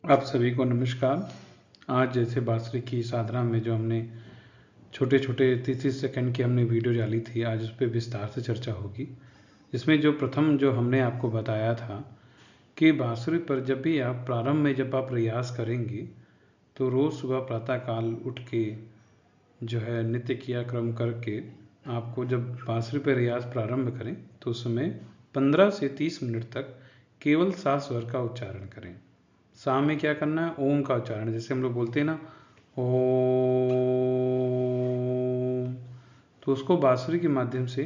आप सभी को नमस्कार। आज जैसे बांसुरी की साधना में जो हमने छोटे छोटे 30-30 सेकंड की हमने वीडियो डाली थी, आज उस पर विस्तार से चर्चा होगी। इसमें जो प्रथम जो हमने आपको बताया था कि बांसुरी पर जब भी आप प्रारंभ में जब आप प्रयास करेंगे तो रोज़ सुबह प्रातःकाल उठ के जो है नित्य क्रियाक्रम करके आपको जब बांसुरी पर रियाज प्रारंभ करें तो उस समय 15 से 30 मिनट तक केवल सा स्वर का उच्चारण करें। सा में क्या करना है, ओम का उच्चारण। जैसे हम लोग बोलते हैं ना ओम, तो उसको बांसुरी के माध्यम से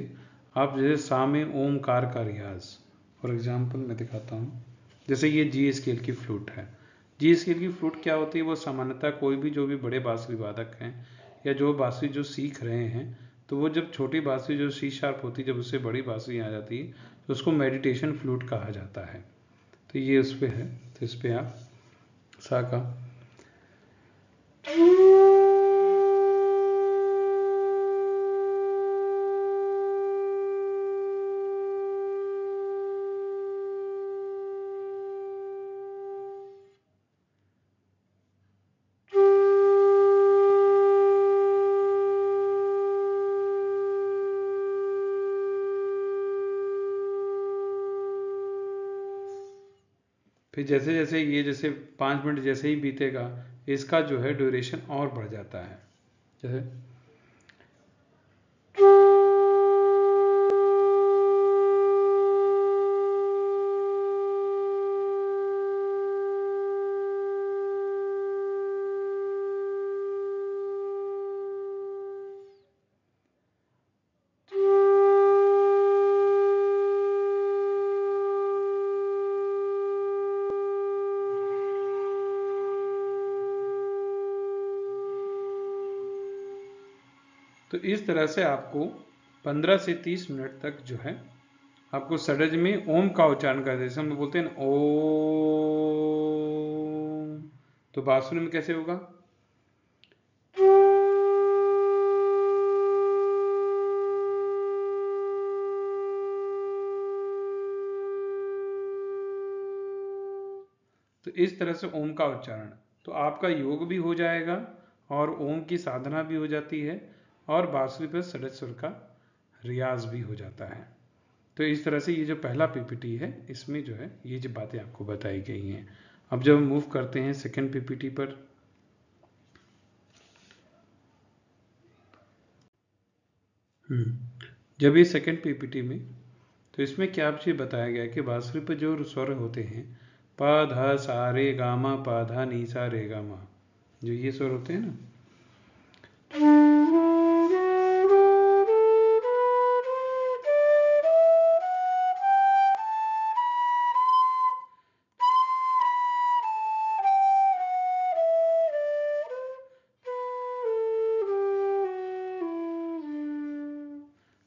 आप जैसे सा में ओमकार का रियाज, फॉर एग्जाम्पल मैं दिखाता हूँ। जैसे ये जी स्केल की फ्लूट है। जी स्केल की फ्लूट क्या होती है, वो सामान्यतः कोई भी जो भी बड़े बांसुरी वादक हैं या जो बांसुरी जो सीख रहे हैं, तो वो जब छोटी बांसुरी जो सी शार्प होती है, जब उससे बड़ी बांसुरी आ जाती है तो उसको मेडिटेशन फ्लूट कहा जाता है। तो ये उस पर है, तो इस पर आप सा का फिर जैसे जैसे ये जैसे 5 मिनट जैसे ही बीतेगा, इसका जो है ड्यूरेशन और बढ़ जाता है। जैसे तो इस तरह से आपको 15 से 30 मिनट तक जो है आपको सडज में ओम का उच्चारण कर, जैसे हम बोलते हैं ना ओम, तो बांसुरी में कैसे होगा, तो इस तरह से ओम का उच्चारण। तो आपका योग भी हो जाएगा और ओम की साधना भी हो जाती है और बांसुरी पर सडज सुर का रियाज भी हो जाता है। तो इस तरह से ये जो पहला पीपीटी है, इसमें जो है ये जो बातें आपको बताई गई हैं। अब जब हम मूव करते हैं सेकंड पीपीटी पर, जब ये सेकंड पीपीटी में, तो इसमें क्या आपसे बताया गया है कि बांसुरी पर जो स्वर होते हैं प ध सा रे गा मा, प ध नी सा रे गा मा, जो ये स्वर होते हैं ना,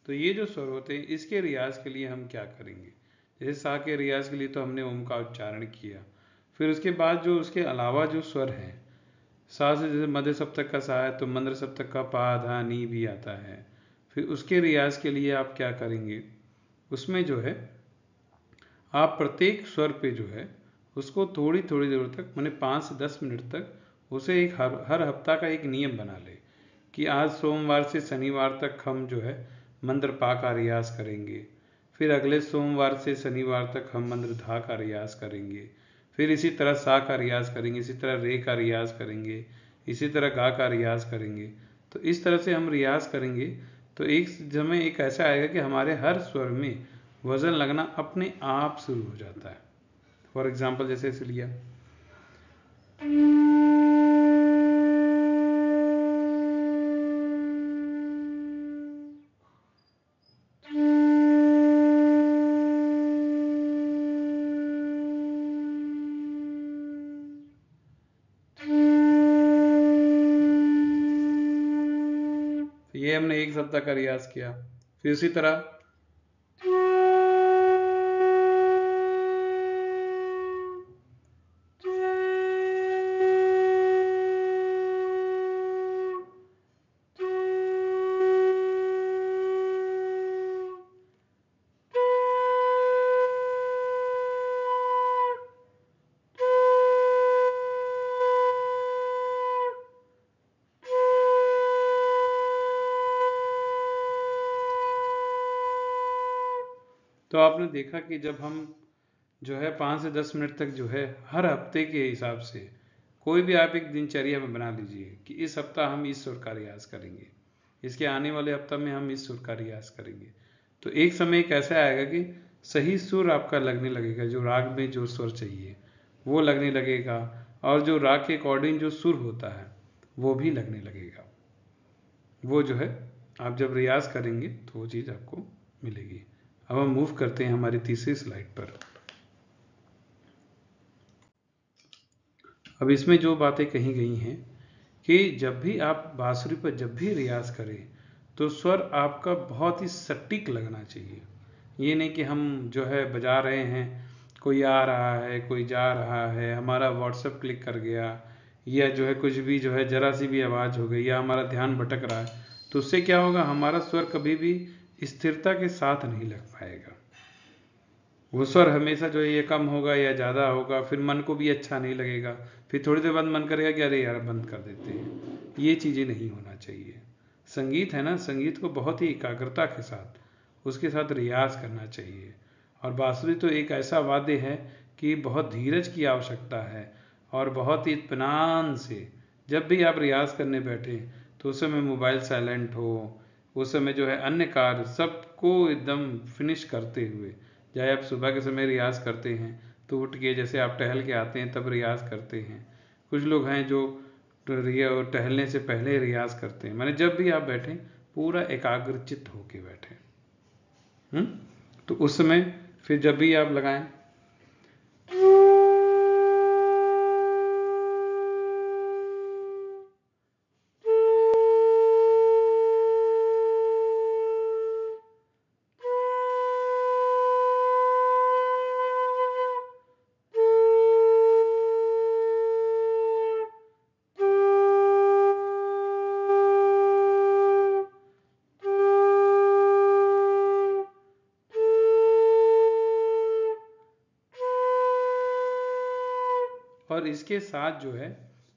तो ये जो स्वर होते हैं इसके रियाज के लिए हम क्या करेंगे। जैसे सा के रियाज के लिए तो हमने ओम का उच्चारण किया, फिर उसके बाद जो उसके अलावा जो स्वर हैं, सा से जैसे मध्य सप्तक का सा है तो मंद्र सप्तक का पा धा नी भी आता है। फिर उसके रियाज के लिए आप क्या करेंगे, उसमें जो है आप प्रत्येक स्वर पे जो है उसको थोड़ी थोड़ी देर तक, मैंने 5 से 10 मिनट तक उसे एक हर हफ्ता का एक नियम बना ले कि आज सोमवार से शनिवार तक हम जो है मंत्र पा का रियाज करेंगे, फिर अगले सोमवार से शनिवार तक हम मंत्र धा का रियाज करेंगे, फिर इसी तरह सा का रियाज करेंगे, इसी तरह रे का रियाज करेंगे, इसी तरह गा का रियाज करेंगे। तो इस तरह से हम रियाज करेंगे तो एक समय एक ऐसा आएगा कि हमारे हर स्वर में वजन लगना अपने आप शुरू हो जाता है। फॉर एग्जाम्पल जैसे इसे लिया, ये हमने एक सप्ताह का रियाज किया। फिर इसी तरह तो आपने देखा कि जब हम जो है 5 से 10 मिनट तक जो है हर हफ्ते के हिसाब से कोई भी आप एक दिनचर्या में बना लीजिए कि इस हफ्ता हम इस सुर का रियाज करेंगे, इसके आने वाले हफ्ता में हम इस सुर का रियाज करेंगे, तो एक समय एक ऐसा आएगा कि सही सुर आपका लगने लगेगा, जो राग में जो सुर चाहिए वो लगने लगेगा, और जो राग के अकॉर्डिंग जो सुर होता है वो भी लगने लगेगा। वो जो है आप जब रियाज करेंगे तो वो चीज़ आपको मिलेगी। अब हम मूव करते हैं हमारी तीसरी स्लाइड पर। अब इसमें जो बातें कही गई हैं कि जब भी आप बांसुरी पर जब भी रियाज करें तो स्वर आपका बहुत ही सटीक लगना चाहिए। ये नहीं कि हम जो है बजा रहे हैं, कोई आ रहा है कोई जा रहा है, हमारा व्हाट्सएप क्लिक कर गया, या जो है कुछ भी जो है जरा सी भी आवाज़ हो गई, या हमारा ध्यान भटक रहा है, तो उससे क्या होगा, हमारा स्वर कभी भी स्थिरता के साथ नहीं लग पाएगा। वो स्वर हमेशा जो है ये कम होगा या ज़्यादा होगा, फिर मन को भी अच्छा नहीं लगेगा, फिर थोड़ी देर बाद मन करेगा कि अरे यार बंद कर देते हैं। ये चीज़ें नहीं होना चाहिए। संगीत है ना, संगीत को बहुत ही एकाग्रता के साथ उसके साथ रियाज करना चाहिए। और बांसुरी तो एक ऐसा वाद्य है कि बहुत धीरज की आवश्यकता है, और बहुत ही इत्मीनान से जब भी आप रियाज करने बैठे तो उस समय मोबाइल साइलेंट हो, उस समय जो है अन्य कार्य सबको एकदम फिनिश करते हुए, चाहे आप सुबह के समय रियाज करते हैं तो उठ के जैसे आप टहल के आते हैं तब रियाज करते हैं, कुछ लोग हैं जो टहलने से पहले रियाज करते हैं, माने जब भी आप बैठें पूरा एकाग्रचित्त होके बैठें। तो उस समय फिर जब भी आप लगाएं और इसके साथ जो है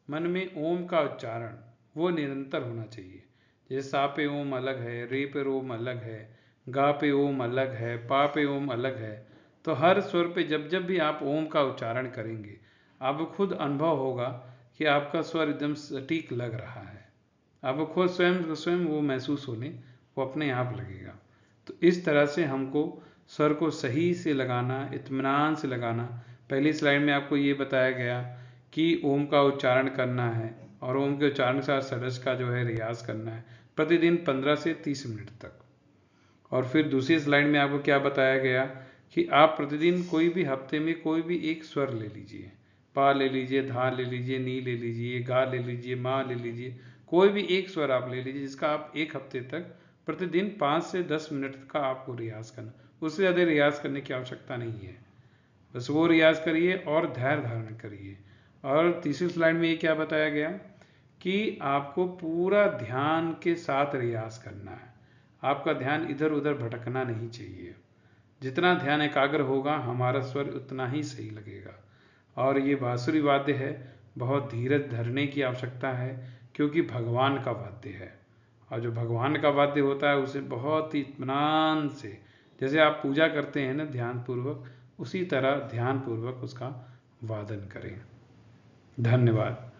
मन में ओम का उच्चारण वो निरंतर होना चाहिए। जैसे सा पे ओम अलग है, रे पे ओम अलग है, गा पे ओम अलग है, पा पे ओम अलग है, तो हर स्वर पे जब जब भी आप ओम का उच्चारण करेंगे आपको खुद अनुभव होगा कि आपका स्वर एकदम सटीक लग रहा है, आपको खुद स्वयं वो महसूस होने वो अपने आप लगेगा। तो इस तरह से हमको स्वर को सही से लगाना, इत्मीनान से लगाना। पहली स्लाइड में आपको ये बताया गया कि ओम का उच्चारण करना है, और ओम के उच्चारण के साथ सरस का जो है रियाज करना है प्रतिदिन 15 से 30 मिनट तक। और फिर दूसरी स्लाइड में आपको क्या बताया गया कि आप प्रतिदिन कोई भी हफ्ते में कोई भी एक स्वर ले लीजिए, पा ले लीजिए, धा ले लीजिए, नी ले लीजिए, गा ले लीजिए, माँ ले लीजिए, कोई भी एक स्वर आप ले लीजिए जिसका आप एक हफ्ते तक प्रतिदिन 5 से 10 मिनट का आपको रियाज करना। उससे ज़्यादा रियाज करने की आवश्यकता नहीं है, बस वो रियाज करिए और धैर्य धारण करिए। और तीसरी स्लाइड में ये क्या बताया गया कि आपको पूरा ध्यान के साथ रियाज करना है, आपका ध्यान इधर उधर भटकना नहीं चाहिए। जितना ध्यान एकाग्र होगा हमारा स्वर उतना ही सही लगेगा। और ये बांसुरी वाद्य है, बहुत धीरज धरने की आवश्यकता है क्योंकि भगवान का वाद्य है, और जो भगवान का वाद्य होता है उसे बहुत ही इत्मीनान से, जैसे आप पूजा करते हैं ना ध्यान पूर्वक, उसी तरह ध्यान पूर्वक उसका वादन करें। धन्यवाद।